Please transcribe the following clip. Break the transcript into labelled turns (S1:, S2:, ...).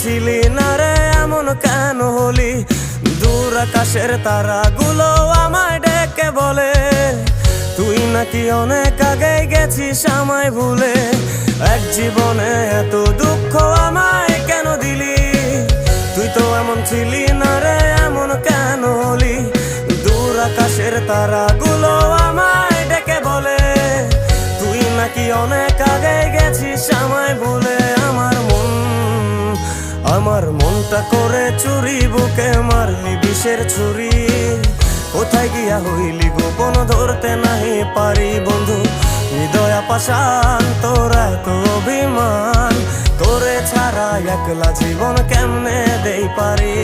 S1: ছিলি না রে এমন কেন হলি? দূর আকাশের তারাগুলো আমায় ডেকে বলে তুই নাকি অনেক আগে গেছিস আমায় ভুলে। এক জীবনে এত দুঃখ আমায় কেন দিলি? তুই তো এমন ছিলি না রে এমন কেন হলি? দূর আকাশের তারাগুলো আমায় ডেকে বলে তুই নাকি অনেক আগে গেছিস আমায় ভুলে। আমার মনটা করে চুরি, বুকে মারলি বিষের ছুরি। কোথায় গিয়া হইলি গোপন ধরতে নাহি পারি বন্ধু। হৃদয় পাষাণ তোর এত অভিমান, তোরে ছাড়া একলা জীবন কেমনে দেই পারি।